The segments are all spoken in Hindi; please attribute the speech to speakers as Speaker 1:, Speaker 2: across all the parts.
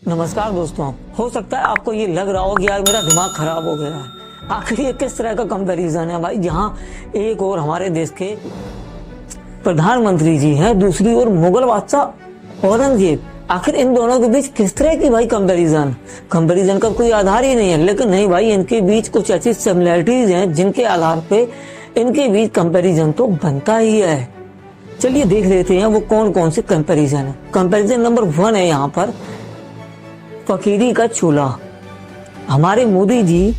Speaker 1: नमस्कार दोस्तों। हो सकता है आपको ये लग रहा हो कि यार मेरा दिमाग खराब हो गया है। आखिर ये किस तरह का कंपैरिजन है भाई, जहाँ एक और हमारे देश के प्रधानमंत्री जी हैं, दूसरी ओर मुगल बादशाह औरंगजेब। आखिर इन दोनों के बीच किस तरह की भाई कंपैरिजन का कोई आधार ही नहीं है। लेकिन नहीं भाई, इनके बीच कुछ ऐसी सिमिलरिटीज हैं जिनके आधार पे इनके बीच कंपैरिजन तो बनता ही है। चलिए देख लेते हैं वो कौन कौन से कंपैरिजन है। कंपैरिजन नंबर 1 है यहाँ पर फकीरी का चूल्हा। हमारे मोदी जी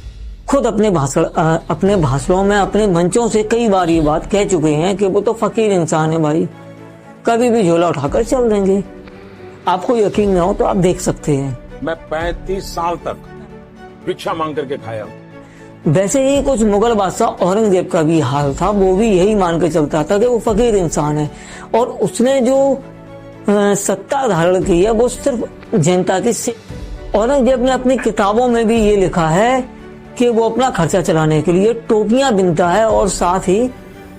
Speaker 1: खुद अपने भाषणों में, अपने मंचों से कई बार ये बात कह चुके हैं कि वो तो फकीर इंसान है भाई, कभी भी झोला उठाकर चल देंगे। आपको यकीन न हो तो आप देख सकते हैं।
Speaker 2: मैं 35 साल तक भिक्षा मांग करके खाया हूं।
Speaker 1: वैसे ही कुछ मुगल बादशाह औरंगजेब का भी हाल था। वो भी यही मान के चलता था कि वो फकीर इंसान है और उसने जो सत्ता धारण की है वो सिर्फ जनता की। औरंगजेब ने अपनी किताबों में भी ये लिखा है कि वो अपना खर्चा चलाने के लिए टोपियां बिनता है और साथ ही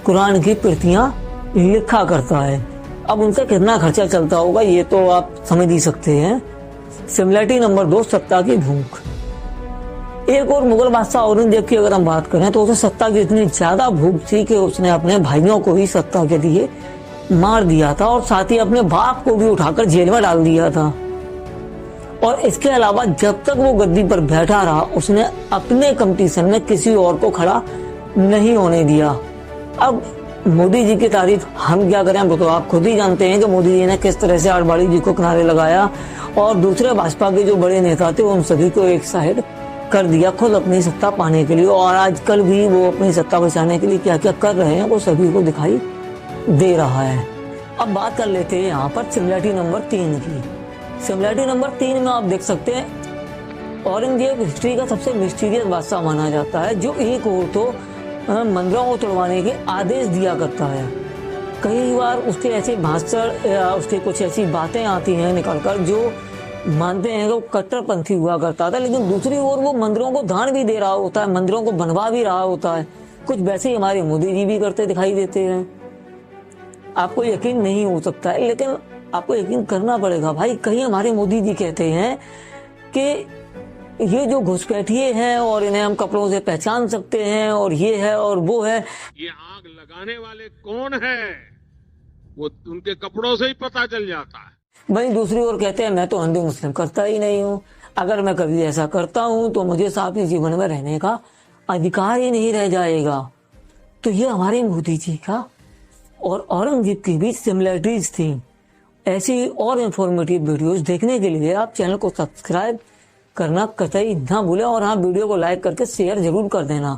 Speaker 1: कुरान की प्रतियां लिखा करता है। अब उनका कितना खर्चा चलता होगा ये तो आप समझ ही सकते हैं। सिमिलरिटी नंबर 2, सत्ता की भूख। एक और मुगल बादशाह औरंगजेब की अगर हम बात करें तो उसे सत्ता की इतनी ज्यादा भूख थी कि उसने अपने भाइयों को ही सत्ता के लिए मार दिया था और साथ ही अपने बाप को भी उठाकर जेल में डाल दिया था। और इसके अलावा जब तक वो गद्दी पर बैठा रहा उसने अपने कंपटीशन में किसी और को खड़ा नहीं होने दिया। अब मोदी जी की तारीफ हम क्या करें, वो तो आप खुद ही जानते हैं कि मोदी जी ने किस तरह से आडवाणी जी को किनारे लगाया और दूसरे भाजपा के जो बड़े नेता थे उन सभी को एक साइड कर दिया खुद अपनी सत्ता पाने के लिए। और आजकल भी वो अपनी सत्ता बचाने के लिए क्या क्या कर रहे हैं वो सभी को दिखाई दे रहा है। अब बात कर लेते हैं यहाँ पर सिमिलरिटी नंबर 3 की। सिमिलरिटी नंबर 3 में आप देख सकते हैं औरंगजेब हिस्ट्री का सबसे मिस्टीरियस बादशाह माना जाता है, जो एक और तो मंदिरों को तोड़वाने के आदेश दिया करता है। कई बार उसके ऐसे भाषण या उसके कुछ ऐसी बातें आती हैं निकलकर जो मानते हैं कि वो कट्टरपंथी हुआ करता था, लेकिन दूसरी ओर वो मंदिरों को दान भी दे रहा होता है, मंदिरों को बनवा भी रहा होता है। कुछ वैसे ही हमारे मोदी जी भी करते दिखाई देते हैं। आपको यकीन नहीं हो सकता है लेकिन आपको यकीन करना पड़ेगा भाई। कहीं हमारे मोदी जी कहते हैं कि ये जो घुसपैठिए हैं और इन्हें हम कपड़ों से पहचान सकते हैं और ये है और वो है।
Speaker 2: ये आग लगाने वाले कौन है वो उनके कपड़ों से ही पता चल जाता है।
Speaker 1: वहीं दूसरी ओर कहते हैं मैं तो हिंदू मुस्लिम करता ही नहीं हूँ, अगर मैं कभी ऐसा करता हूँ तो मुझे साथी जीवन में रहने का अधिकार ही नहीं रह जाएगा। तो ये हमारे मोदी जी का और औरंगजेब के बीच सिमिलरिटीज थी। ऐसी और इंफॉर्मेटिव वीडियोस देखने के लिए आप चैनल को सब्सक्राइब करना कतई ना भूलें और हाँ, वीडियो को लाइक करके शेयर जरूर कर देना।